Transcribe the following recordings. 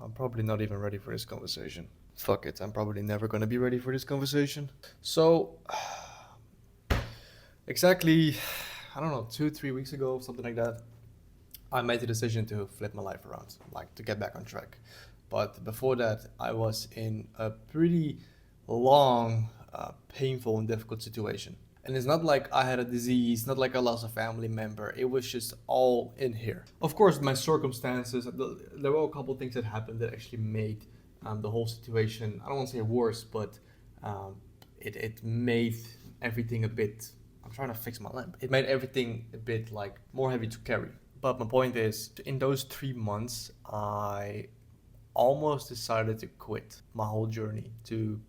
I'm probably not even ready for this conversation. Fuck it, I'm probably never gonna be ready for this conversation. So, exactly, I don't know, 2, 3 weeks ago, something like that, I made the decision to flip my life around, like to get back on track. But before that, I was in a pretty long, painful, and difficult situation. And it's not like I had a disease, not like I lost a family member. It was just all in here. Of course, my circumstances, there were a couple things that happened that actually made the whole situation, I don't want to say worse, but um, it made everything a bit, I'm trying to fix my lamp. It made everything a bit like more heavy to carry. But my point is, in those 3 months, I almost decided to quit my whole journey, to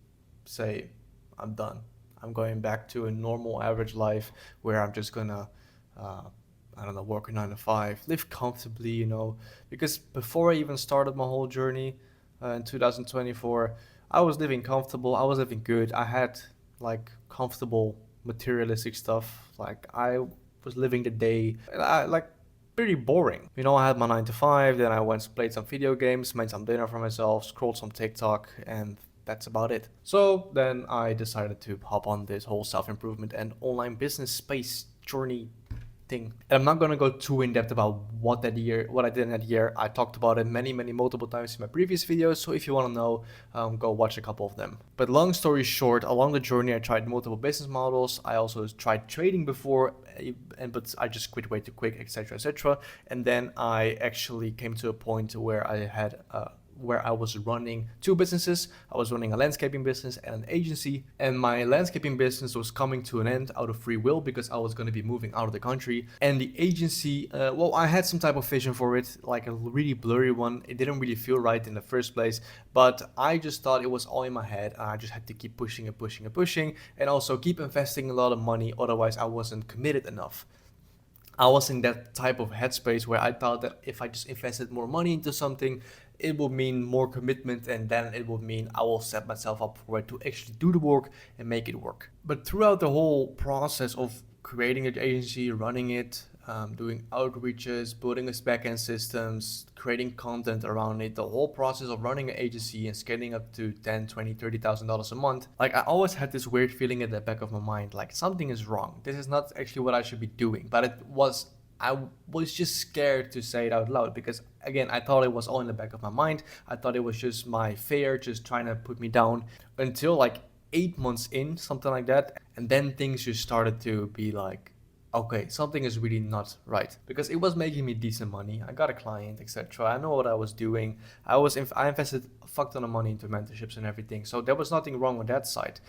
say, I'm done. I'm going back to a normal average life where I'm just gonna, uh, I don't know, work a 9 to 5, live comfortably, Because before I even started my whole journey in 2024, I was living comfortable, I was living good. I had like comfortable materialistic stuff. Like I was living the day, like pretty boring. I had my 9 to 5, then I went played some video games, made some dinner for myself, scrolled some TikTok, and that's about it. So then I decided to hop on this whole self improvement and online business space journey thing. And I'm not gonna go too in depth about what I did in that year. I talked about it many, multiple times in my previous videos. So if you want to know, go watch a couple of them. But long story short, along the journey, I tried multiple business models. I also tried trading before, but I just quit way too quick, etc., etc. And then I actually came to a point where I had where I was running two businesses. I was running a landscaping business and an agency, and my landscaping business was coming to an end out of free will because I was going to be moving out of the country. And the agency, well, I had some type of vision for it, like a really blurry one. It didn't really feel right in the first place, but I just thought it was all in my head. I just had to keep pushing and pushing and pushing, and also keep investing a lot of money. Otherwise, I wasn't committed enough. I was in that type of headspace where I thought that if I just invested more money into something, it would mean more commitment, and then it would mean I will set myself up for it to actually do the work and make it work. But throughout the whole process of creating an agency, running it, doing outreaches, building its backend systems, creating content around it, the whole process of running an agency and scaling up to 10, 20, $30,000 a month, like I always had this weird feeling at the back of my mind, like something is wrong. This is not actually what I should be doing. But I was just scared to say it out loud because, again, I thought it was all in the back of my mind. I thought it was just my fear just trying to put me down until like 8 months in, something like that. And then things just started to be like, okay, something is really not right, because it was making me decent money. I got a client, etc. I know what I was doing. I invested a fuck ton of money into mentorships and everything, so there was nothing wrong with that side,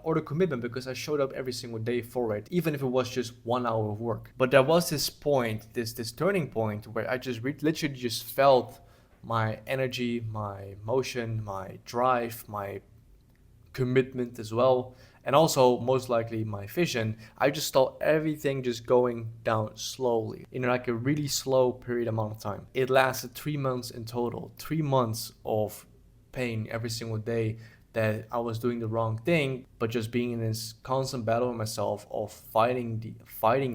or the commitment, because I showed up every single day for it, even if it was just 1 hour of work. But there was this point, this turning point, where I just literally just felt my energy, my motion, my drive, my commitment as well, and also most likely my vision. I just saw everything just going down slowly in like a really slow period amount of time. It lasted 3 months in total, 3 months of pain every single day, that I was doing the wrong thing, but just being in this constant battle with myself of fighting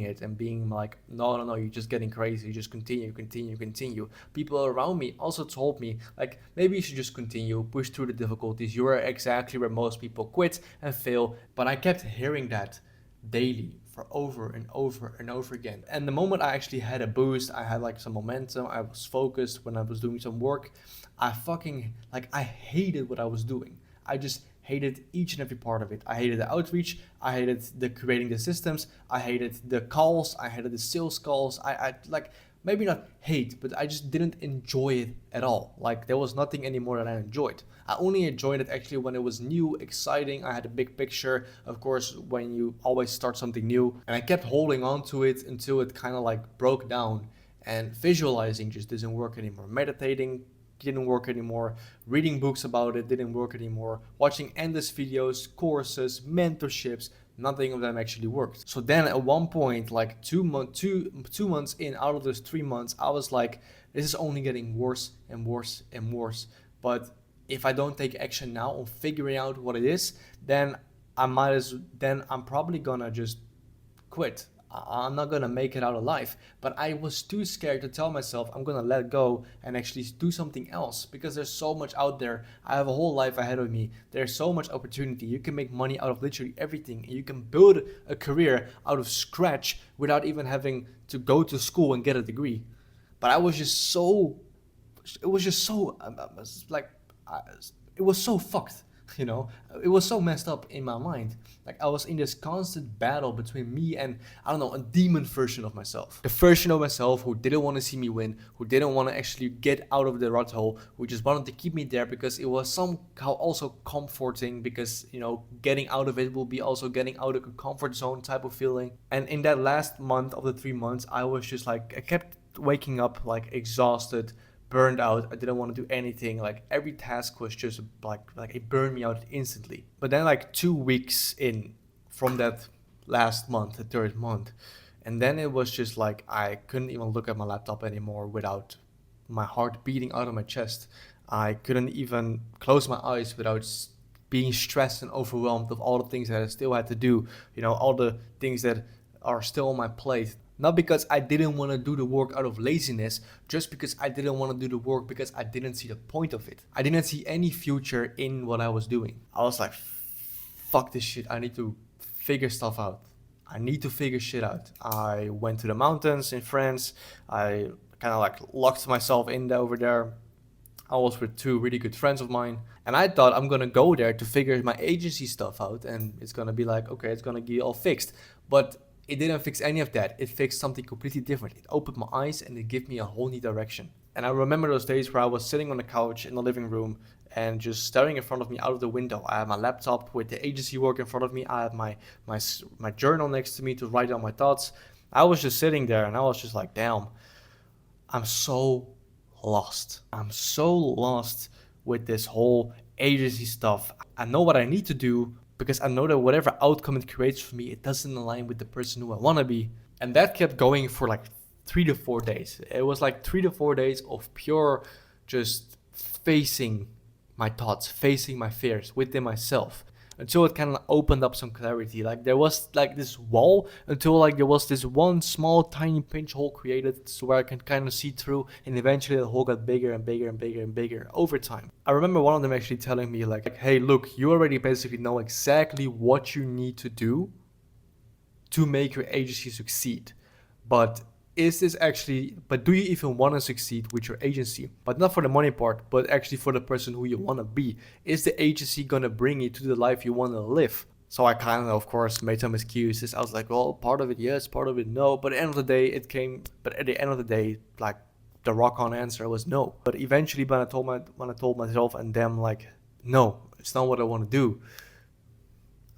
it and being like, no, no, no, you're just getting crazy. Just continue, continue, continue. People around me also told me like, maybe you should just continue, push through the difficulties. You are exactly where most people quit and fail. But I kept hearing that daily for over and over and over again. And the moment I actually had a boost, I had like some momentum, I was focused when I was doing some work, I fucking, like, I hated what I was doing. I just hated each and every part of it. I hated the outreach. I hated the creating the systems. I hated the calls. I hated the sales calls. I like, maybe not hate, but I just didn't enjoy it at all. Like there was nothing anymore that I enjoyed. I only enjoyed it actually when it was new, exciting. I had a big picture, of course, when you always start something new. And I kept holding on to it until it kind of like broke down, and visualizing just doesn't work anymore. Meditating didn't work anymore. Reading books about it didn't work anymore. Watching endless videos, courses, mentorships, nothing of them actually worked. So then at one point, like 2 months in out of those 3 months, I was like, this is only getting worse and worse and worse. But if I don't take action now on figuring out what it is, then I'm probably gonna just quit. I'm not gonna make it out alive. But I was too scared to tell myself I'm gonna let go and actually do something else, because there's so much out there. I have a whole life ahead of me. There's so much opportunity. You can make money out of literally everything. And you can build a career out of scratch without even having to go to school and get a degree. But I was just so, it was just so like I, it was so fucked, you know. It was so messed up in my mind. Like I was in this constant battle between me and, I don't know, a demon version of myself, the version of myself who didn't want to see me win, who didn't want to actually get out of the rut hole, who just wanted to keep me there because it was somehow also comforting, because, you know, getting out of it will be also getting out of a comfort zone type of feeling. And in that last month of the 3 months, I was just like, I kept waking up like exhausted, burned out. I didn't want to do anything. Like every task was just like it burned me out instantly. But then like 2 weeks in from that last month, the third month, and then it was just like I couldn't even look at my laptop anymore without my heart beating out of my chest. I couldn't even close my eyes without being stressed and overwhelmed of all the things that I still had to do. You know, all the things that are still on my plate. Not because I didn't want to do the work out of laziness, just because I didn't want to do the work because I didn't see the point of it. I didn't see any future in what I was doing. I was like, fuck this shit. I need to figure stuff out. I need to figure shit out. I went to the mountains in France. I kind of like locked myself in over there. I was with two really good friends of mine, and I thought I'm gonna go there to figure my agency stuff out, and it's gonna be like, okay, it's gonna get all fixed. But it didn't fix any of that. It fixed something completely different. It opened my eyes and it gave me a whole new direction. And I remember those days where I was sitting on the couch in the living room and just staring in front of me out of the window. I had my laptop with the agency work in front of me. I had my journal next to me to write down my thoughts. I was just sitting there and I was just like, damn, I'm so lost. I'm so lost with this whole agency stuff. I know what I need to do, because I know that whatever outcome it creates for me, it doesn't align with the person who I want to be. And that kept going for like 3 to 4 days. It was like 3 to 4 days of pure just facing my thoughts, facing my fears within myself, until it kind of opened up some clarity. Like there was like this wall, until like there was this one small tiny pinch hole created, so where I can kind of see through, and eventually the hole got bigger and bigger and bigger and bigger over time. I remember one of them actually telling me like, hey, look, you already basically know exactly what you need to do to make your agency succeed. But do you even want to succeed with your agency? But not for the money part, but actually for the person who you want to be. Is the agency going to bring you to the life you want to live? So I kind of course, made some excuses. I was like, well, part of it yes, part of it no. But at the end of the day, like the rock on answer was no. But eventually, when I told myself and them like, no, it's not what I want to do,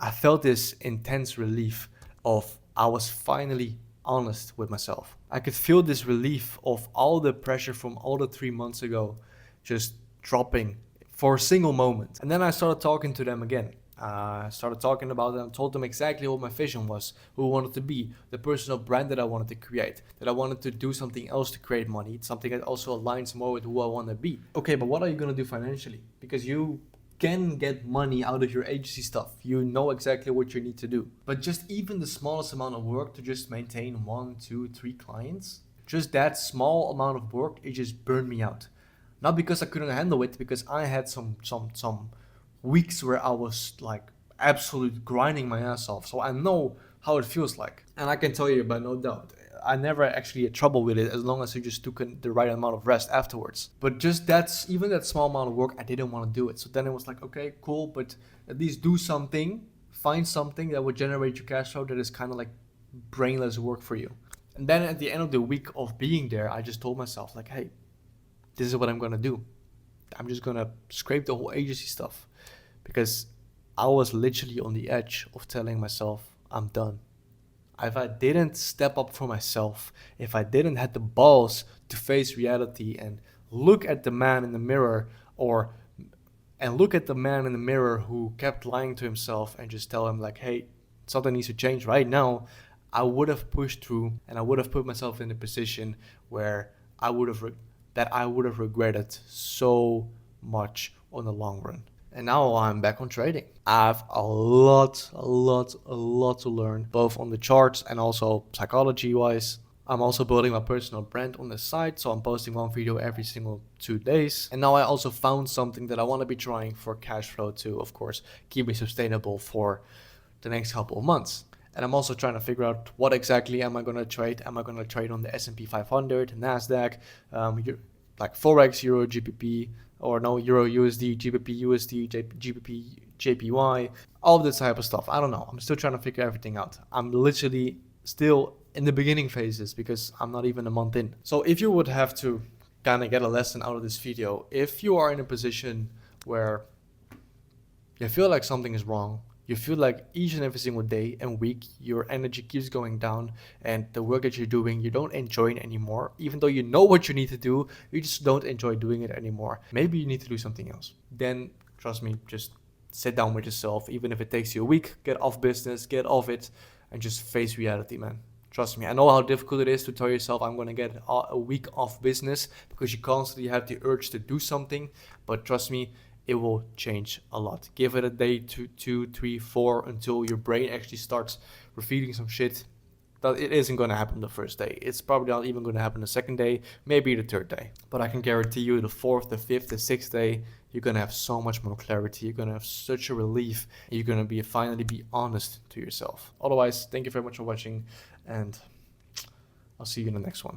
I felt this intense relief of I was finally honest with myself. I could feel this relief of all the pressure from all the 3 months ago just dropping for a single moment. And then I started talking to them again. I started talking about them, told them exactly what my vision was, who I wanted to be, the personal brand that I wanted to create, that I wanted to do something else to create money, something that also aligns more with who I want to be. Okay, but what are you going to do financially? Because you can get money out of your agency stuff. You know exactly what you need to do. But just even the smallest amount of work to just maintain 1, 2, 3 clients, just that small amount of work, it just burned me out. Not because I couldn't handle it, because I had some weeks where I was like absolute grinding my ass off. So I know how it feels like. And I can tell you by no doubt, I never actually had trouble with it as long as I just took the right amount of rest afterwards. But just even that small amount of work, I didn't want to do it. So then it was like, okay, cool, but at least do something, find something that would generate your cash flow that is kind of like brainless work for you. And then at the end of the week of being there, I just told myself like, hey, this is what I'm going to do. I'm just going to scrape the whole agency stuff, because I was literally on the edge of telling myself I'm done. If I didn't step up for myself, if I didn't have the balls to face reality and look at the man in the mirror, look at the man in the mirror who kept lying to himself, and just tell him like, hey, something needs to change right now, I would have pushed through, and I would have put myself in a position where I would have regretted so much on the long run. And now I'm back on trading. I have a lot to learn, both on the charts and also psychology wise. I'm also building my personal brand on the side, so I'm posting one video every single 2 days. And now I also found something that I want to be trying for cash flow to, of course, keep me sustainable for the next couple of months. And I'm also trying to figure out what exactly am I going to trade. Am I going to trade on the S&P 500, NASDAQ, like Forex, Euro, GBP, or no, Euro, USD, GBP, USD, GBP, JPY, all of this type of stuff. I don't know. I'm still trying to figure everything out. I'm literally still in the beginning phases because I'm not even a month in. So if you would have to kind of get a lesson out of this video, if you are in a position where you feel like something is wrong, you feel like each and every single day and week your energy keeps going down, and the work that you're doing you don't enjoy it anymore, even though you know what you need to do, you just don't enjoy doing it anymore, maybe you need to do something else, then trust me, just sit down with yourself. Even if it takes you a week, get off business, get off it, and just face reality, man. Trust me, I know how difficult it is to tell yourself I'm going to get a week off business because you constantly have the urge to do something, but trust me, it will change a lot. Give it a day, two, 3, 4, until your brain actually starts repeating some shit. That it isn't going to happen the first day. It's probably not even going to happen the second day, maybe the third day. But I can guarantee you the fourth, the fifth, the sixth day, you're going to have so much more clarity. You're going to have such a relief. And you're going to finally be honest to yourself. Otherwise, thank you very much for watching, and I'll see you in the next one.